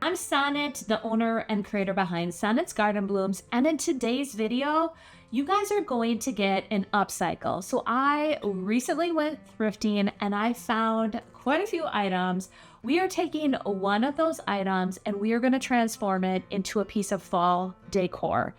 I'm Sonnet, the owner and creator behind Sonnet's Garden Blooms, and in today's video, you guys are going to get an upcycle. So I recently went thrifting and I found quite a few items. We are taking one of those items and we are going to transform it into a piece of fall decor.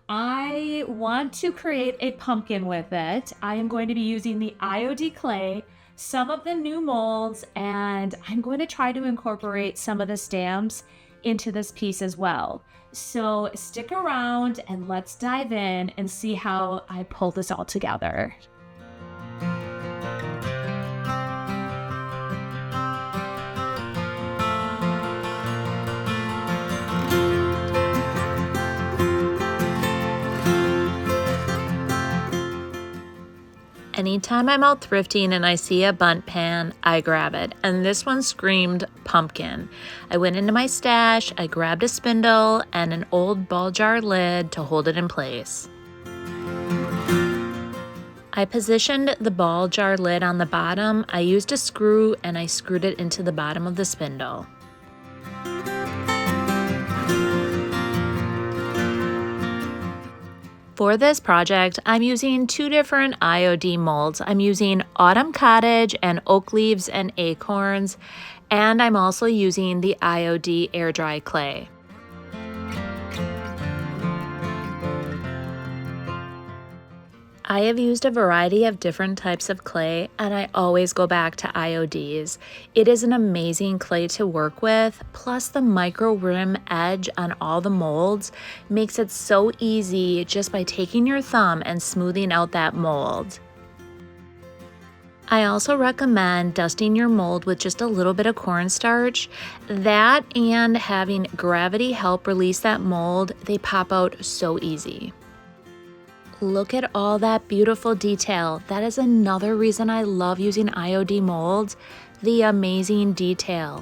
I want to create a pumpkin with it. I am going to be using the IOD clay, some of the new molds, and I'm going to try to incorporate some of the stamps into this piece as well. So stick around and let's dive in and see how I pull this all together. Anytime I'm out thrifting and I see a Bundt pan, I grab it. And this one screamed pumpkin. I went into my stash, I grabbed a spindle and an old ball jar lid to hold it in place. I positioned the ball jar lid on the bottom. I used a screw and I screwed it into the bottom of the spindle. For this project, I'm using two different IOD molds. I'm using Autumn Cottage and Oak Leaves and Acorns, and I'm also using the IOD Air Dry Clay. I have used a variety of different types of clay, and I always go back to IODs. It is an amazing clay to work with, plus the micro rim edge on all the molds makes it so easy just by taking your thumb and smoothing out that mold. I also recommend dusting your mold with just a little bit of cornstarch. That and having gravity help release that mold, they pop out so easy. Look at all that beautiful detail. That is another reason I love using IOD molds, the amazing detail.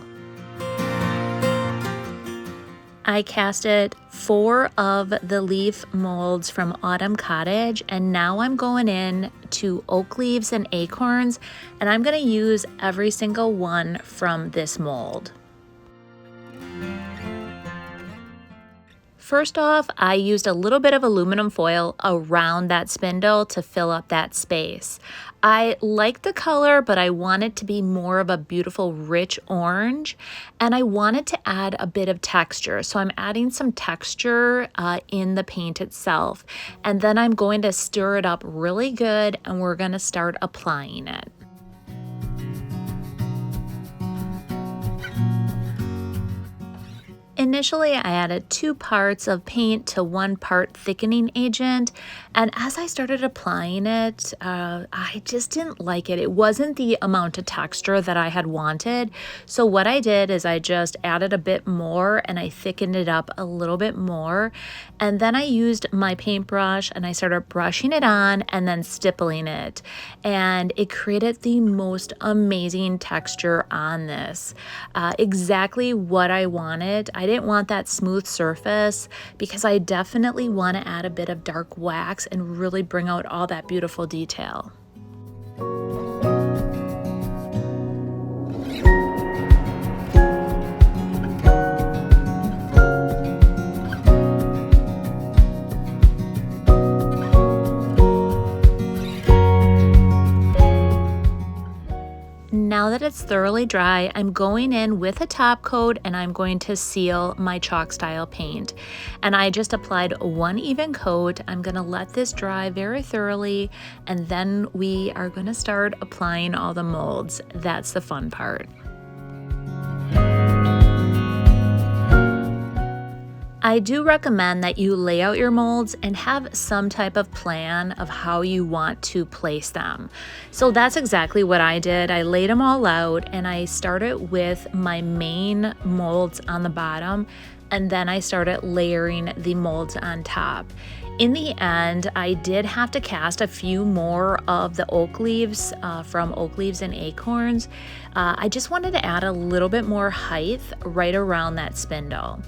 I casted 4 of the leaf molds from Autumn Cottage, and now I'm going in to Oak Leaves and Acorns, and I'm going to use every single one from this mold. First off, I used a little bit of aluminum foil around that spindle to fill up that space. I like the color, but I want it to be more of a beautiful rich orange, and I wanted to add a bit of texture. So I'm adding some texture in the paint itself, and then I'm going to stir it up really good, and we're going to start applying it. Initially, I added 2 parts of paint to 1 part thickening agent, and as I started applying it, I just didn't like it. It wasn't the amount of texture that I had wanted, so what I did is I just added a bit more and I thickened it up a little bit more, and then I used my paintbrush and I started brushing it on and then stippling it, and it created the most amazing texture on this. Exactly what I wanted. I didn't want that smooth surface because I definitely want to add a bit of dark wax and really bring out all that beautiful detail. Now that it's thoroughly dry, I'm going in with a top coat and I'm going to seal my chalk style paint. And I just applied 1 even coat. I'm going to let this dry very thoroughly, and then we are going to start applying all the molds. That's the fun part. I do recommend that you lay out your molds and have some type of plan of how you want to place them. So that's exactly what I did. I laid them all out and I started with my main molds on the bottom, and then I started layering the molds on top. In the end, I did have to cast a few more of the oak leaves from Oak Leaves and Acorns. I just wanted to add a little bit more height right around that spindle.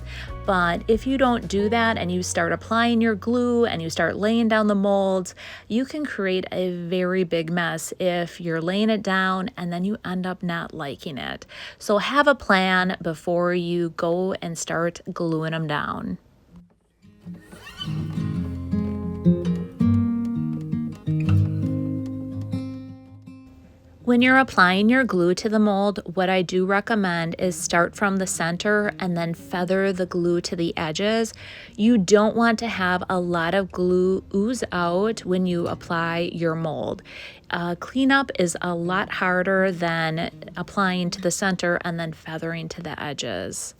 But if you don't do that and you start applying your glue and you start laying down the molds, you can create a very big mess if you're laying it down and then you end up not liking it. So have a plan before you go and start gluing them down. When you're applying your glue to the mold, what I do recommend is start from the center and then feather the glue to the edges. You don't want to have a lot of glue ooze out when you apply your mold. Cleanup is a lot harder than applying to the center and then feathering to the edges.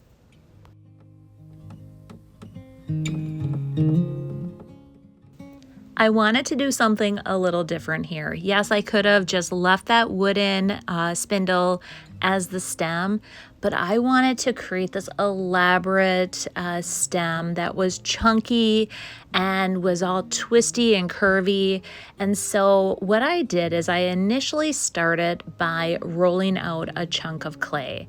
I wanted to do something a little different here. Yes, I could have just left that wooden spindle as the stem, but I wanted to create this elaborate stem that was chunky and was all twisty and curvy. And so what I did is I initially started by rolling out a chunk of clay,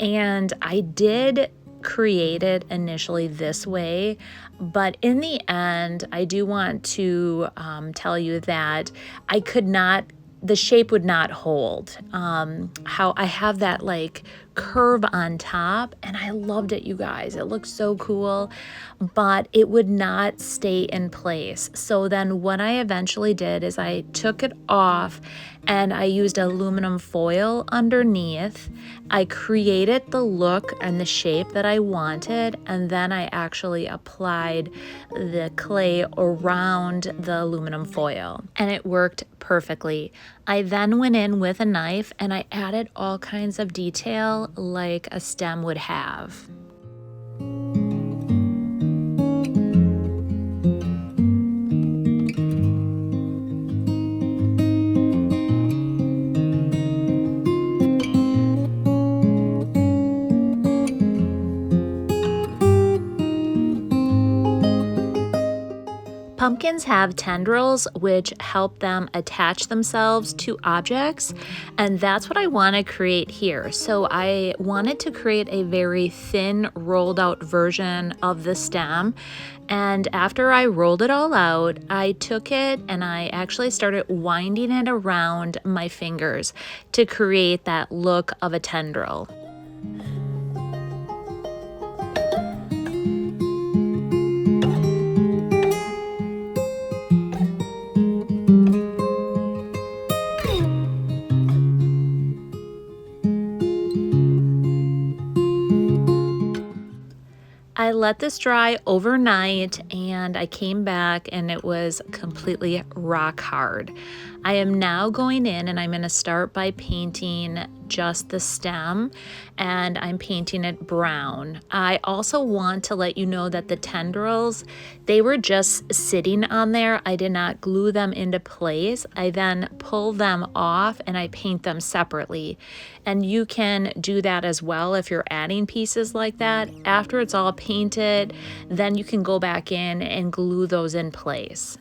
and I did create it initially this way, but in the end I do want to tell you that I could not, the shape would not hold. How I have that like curve on top, and I loved it, you guys. It looked so cool, but it would not stay in place. So then what I eventually did is I took it off and I used aluminum foil underneath. I created the look and the shape that I wanted, and then I actually applied the clay around the aluminum foil, and it worked perfectly. I then went in with a knife and I added all kinds of detail like a stem would have. Pumpkins have tendrils which help them attach themselves to objects, and that's what I want to create here. So I wanted to create a very thin rolled out version of the stem, and after I rolled it all out, I took it and I actually started winding it around my fingers to create that look of a tendril. I let this dry overnight and I came back and it was completely rock hard. I am now going in and I'm going to start by painting just the stem, and I'm painting it brown. I also want to let you know that the tendrils, they were just sitting on there. I did not glue them into place. I then pull them off and I paint them separately. And you can do that as well if you're adding pieces like that. After it's all painted, then you can go back in and glue those in place.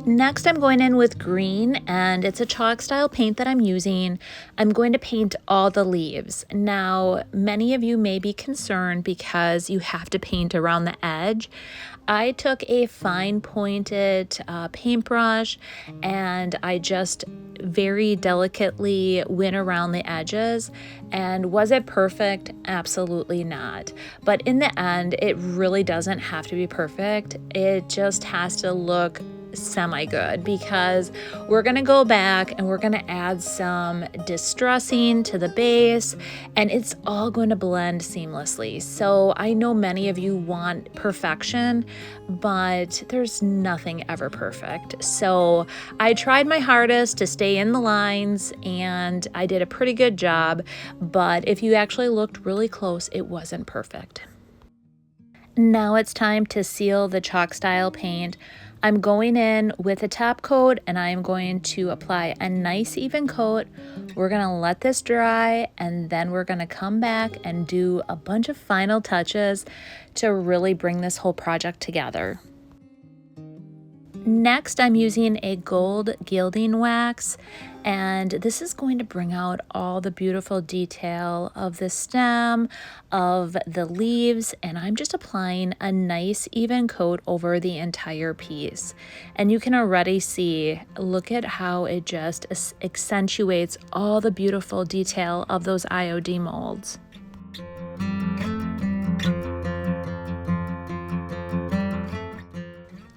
Next, I'm going in with green, and it's a chalk style paint that I'm using. I'm going to paint all the leaves. Now, many of you may be concerned because you have to paint around the edge. I took a fine pointed paintbrush and I just very delicately went around the edges. And was it perfect? Absolutely not. But in the end, it really doesn't have to be perfect. It just has to look semi-good, because we're going to go back and we're going to add some distressing to the base, and it's all going to blend seamlessly. So I know many of you want perfection, but there's nothing ever perfect. So I tried my hardest to stay in the lines and I did a pretty good job, but if you actually looked really close, it wasn't perfect. Now it's time to seal the chalk style paint. I'm going in with a top coat and I'm going to apply a nice even coat. We're gonna let this dry and then we're gonna come back and do a bunch of final touches to really bring this whole project together. Next, I'm using a gold gilding wax, And this is going to bring out all the beautiful detail of the stem, of the leaves, and I'm just applying a nice even coat over the entire piece. And you can already see, look at how it just accentuates all the beautiful detail of those IOD molds.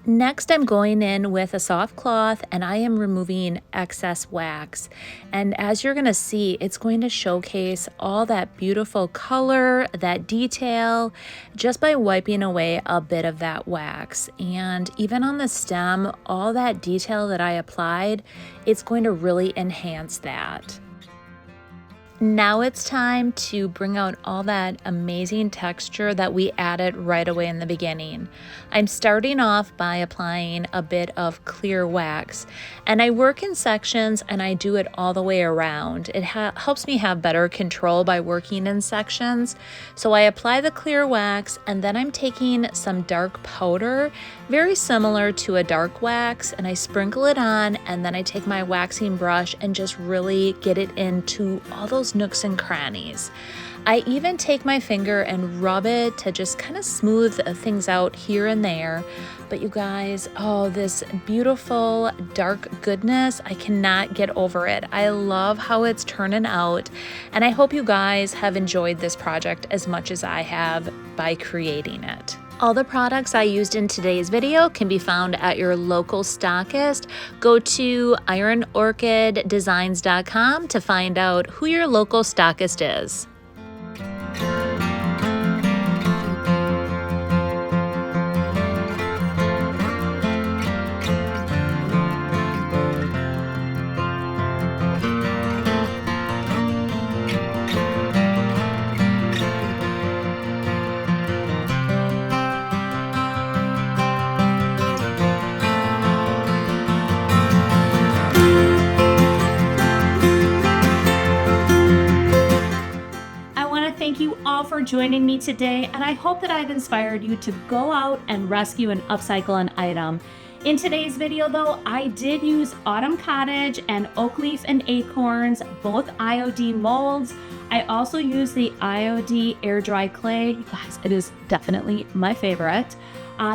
Next, I'm going in with a soft cloth and I am removing excess wax. And as you're gonna see, it's going to showcase all that beautiful color, that detail, just by wiping away a bit of that wax. And even on the stem, all that detail that I applied, it's going to really enhance that. Now it's time to bring out all that amazing texture that we added right away in the beginning. I'm starting off by applying a bit of clear wax, and I work in sections and I do it all the way around. It helps me have better control by working in sections. So I apply the clear wax and then I'm taking some dark powder, very similar to a dark wax, and I sprinkle it on, and then I take my waxing brush and just really get it into all those nooks and crannies. I even take my finger and rub it to just kind of smooth things out here and there. But you guys, oh, this beautiful dark goodness, I cannot get over it. I love how it's turning out, and I hope you guys have enjoyed this project as much as I have by creating it. All the products I used in today's video can be found at your local stockist. Go to ironorchiddesigns.com to find out who your local stockist is. Thank you all for joining me today, and I hope that I've inspired you to go out and rescue and upcycle an item. In today's video though, I did use Autumn Cottage and Oak Leaf and Acorns, both IOD molds. I also used the IOD Air Dry Clay. You guys, it is definitely my favorite.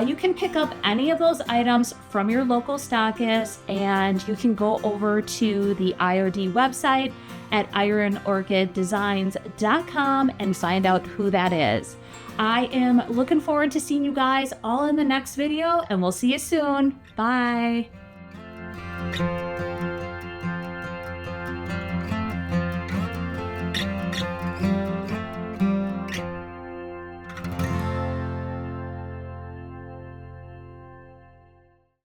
You can pick up any of those items from your local stockist, and you can go over to the IOD website at ironorchiddesigns.com and find out who that is. I am looking forward to seeing you guys all in the next video, and we'll see you soon. Bye.